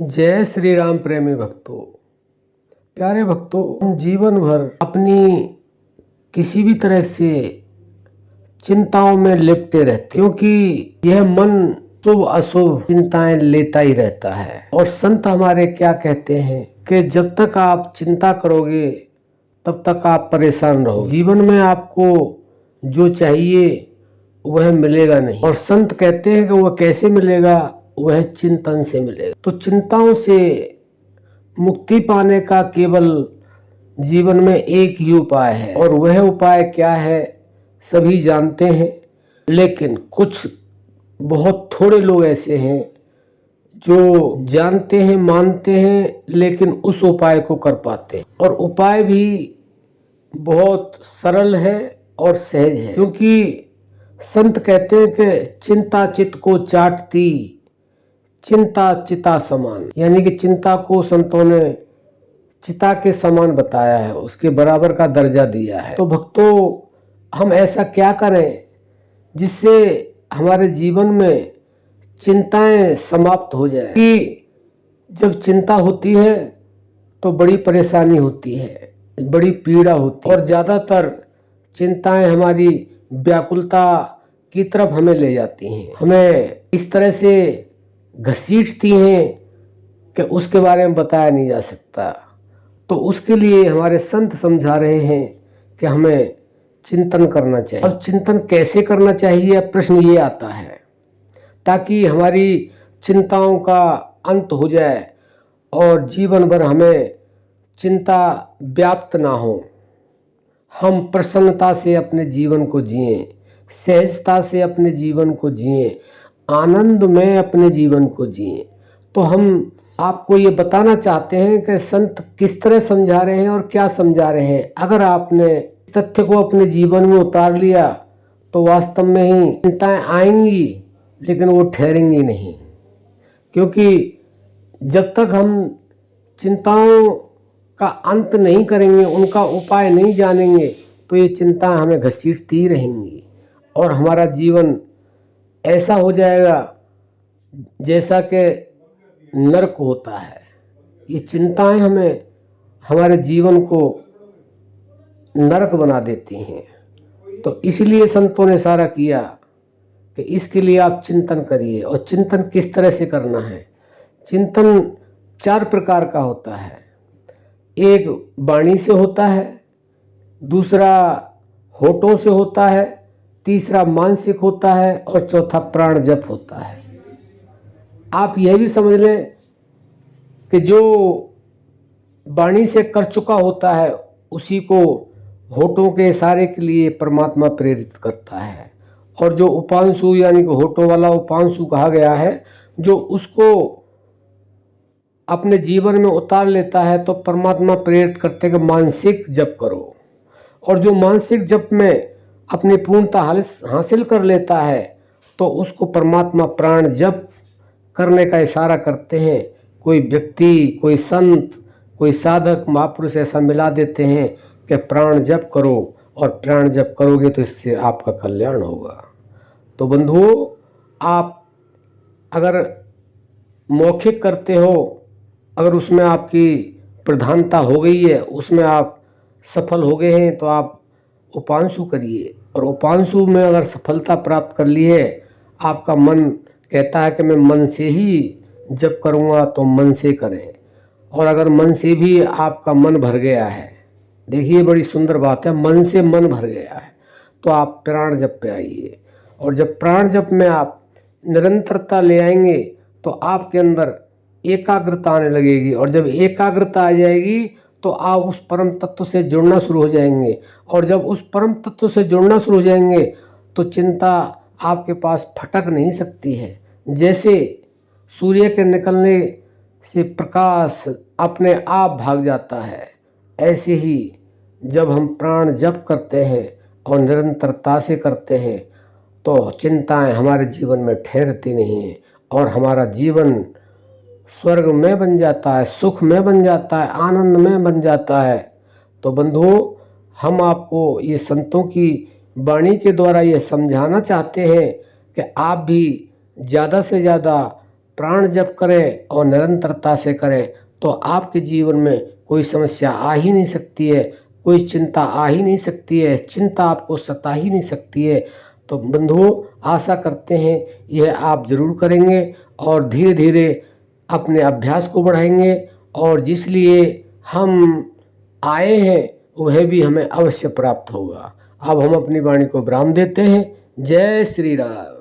जय श्री राम प्रेमी भक्तों, प्यारे भक्तों, हम जीवन भर अपनी किसी भी तरह से चिंताओं में लिपटे रहते क्योंकि यह मन शुभ अशुभ चिंताएं लेता ही रहता है। और संत हमारे क्या कहते हैं कि जब तक आप चिंता करोगे तब तक आप परेशान रहोगे। जीवन में आपको जो चाहिए वह मिलेगा नहीं। और संत कहते हैं कि वह कैसे मिलेगा, वह चिंतन से मिलेगा। तो चिंताओं से मुक्ति पाने का केवल जीवन में एक ही उपाय है, और वह उपाय क्या है सभी जानते हैं, लेकिन कुछ बहुत थोड़े लोग ऐसे हैं जो जानते हैं, मानते हैं, लेकिन उस उपाय को कर पाते हैं। और उपाय भी बहुत सरल है और सहज है, क्योंकि संत कहते हैं कि चिंता चित्त को चाटती, चिंता चिता समान। यानी कि चिंता को संतों ने चिता के समान बताया है, उसके बराबर का दर्जा दिया है। तो भक्तों, हम ऐसा क्या करें जिससे हमारे जीवन में चिंताएं समाप्त हो जाए। कि जब चिंता होती है तो बड़ी परेशानी होती है, बड़ी पीड़ा होती है, और ज्यादातर चिंताएं हमारी व्याकुलता की तरफ हमें ले जाती हैं, हमें इस तरह से घसीटती हैं कि उसके बारे में बताया नहीं जा सकता। तो उसके लिए हमारे संत समझा रहे हैं कि हमें चिंतन करना चाहिए। अब चिंतन कैसे करना चाहिए, प्रश्न ये आता है, ताकि हमारी चिंताओं का अंत हो जाए और जीवन भर हमें चिंता व्याप्त ना हो। हम प्रसन्नता से अपने जीवन को जिएं, सहजता से अपने जीवन को जिएं, आनंद में अपने जीवन को जिएं। तो हम आपको ये बताना चाहते हैं कि संत किस तरह समझा रहे हैं और क्या समझा रहे हैं। अगर आपने तथ्य को अपने जीवन में उतार लिया तो वास्तव में ही चिंताएं आएंगी, लेकिन वो ठहरेंगी नहीं। क्योंकि जब तक हम चिंताओं का अंत नहीं करेंगे, उनका उपाय नहीं जानेंगे, तो ये चिंताएं हमें घसीटती ही रहेंगी और हमारा जीवन ऐसा हो जाएगा जैसा कि नरक होता है। ये चिंताएं हमें हमारे जीवन को नरक बना देती हैं। तो इसलिए संतों ने सारा किया कि इसके लिए आप चिंतन करिए। और चिंतन किस तरह से करना है? चिंतन 4 प्रकार का होता है। एक वाणी से होता है, दूसरा होठों से होता है, तीसरा मानसिक होता है, और चौथा प्राण जप होता है। आप यह भी समझ लें कि जो वाणी से कर चुका होता है उसी को होठों के इशारे के लिए परमात्मा प्रेरित करता है। और जो उपांशु यानी कि होठों वाला उपांशु कहा गया है, जो उसको अपने जीवन में उतार लेता है, तो परमात्मा प्रेरित करते कि मानसिक जप करो। और जो मानसिक जप में अपनी पूर्णता हासिल कर लेता है, तो उसको परमात्मा प्राण जप करने का इशारा करते हैं। कोई व्यक्ति, कोई संत, कोई साधक, महापुरुष ऐसा मिला देते हैं कि प्राण जप करो, और प्राण जप करोगे तो इससे आपका कल्याण होगा। तो बंधुओं, आप अगर मौखिक करते हो, अगर उसमें आपकी प्रधानता हो गई है, उसमें आप सफल हो गए हैं, तो आप उपांशु करिए। और उपांशु में अगर सफलता प्राप्त कर ली है, आपका मन कहता है कि मैं मन से ही जप करूँगा, तो मन से करें। और अगर मन से भी आपका मन भर गया है, देखिए बड़ी सुंदर बात है, मन से मन भर गया है, तो आप प्राण जप पे आइए। और जब प्राण जप में आप निरंतरता ले आएंगे तो आपके अंदर एकाग्रता आने लगेगी। और जब एकाग्रता आ जाएगी तो आप उस परम तत्व से जुड़ना शुरू हो जाएंगे। और जब उस परम तत्व से जुड़ना शुरू हो जाएंगे तो चिंता आपके पास फटक नहीं सकती है। जैसे सूर्य के निकलने से प्रकाश अपने आप भाग जाता है, ऐसे ही जब हम प्राण जप करते हैं और निरंतरता से करते हैं तो चिंताएं हमारे जीवन में ठहरती नहीं हैं, और हमारा जीवन स्वर्ग में बन जाता है, सुख में बन जाता है, आनंद में बन जाता है। तो बंधुओं, हम आपको ये संतों की वाणी के द्वारा ये समझाना चाहते हैं कि आप भी ज़्यादा से ज़्यादा प्राण जप करें और निरंतरता से करें तो आपके जीवन में कोई समस्या आ ही नहीं सकती है, कोई चिंता आ ही नहीं सकती है, चिंता आपको सता ही नहीं सकती है। तो बंधुओं, आशा करते हैं यह आप जरूर करेंगे और धीरे धीरे अपने अभ्यास को बढ़ाएंगे और जिस लिए हम आए हैं वह भी हमें अवश्य प्राप्त होगा। अब हम अपनी वाणी को विराम देते हैं। जय श्री राम।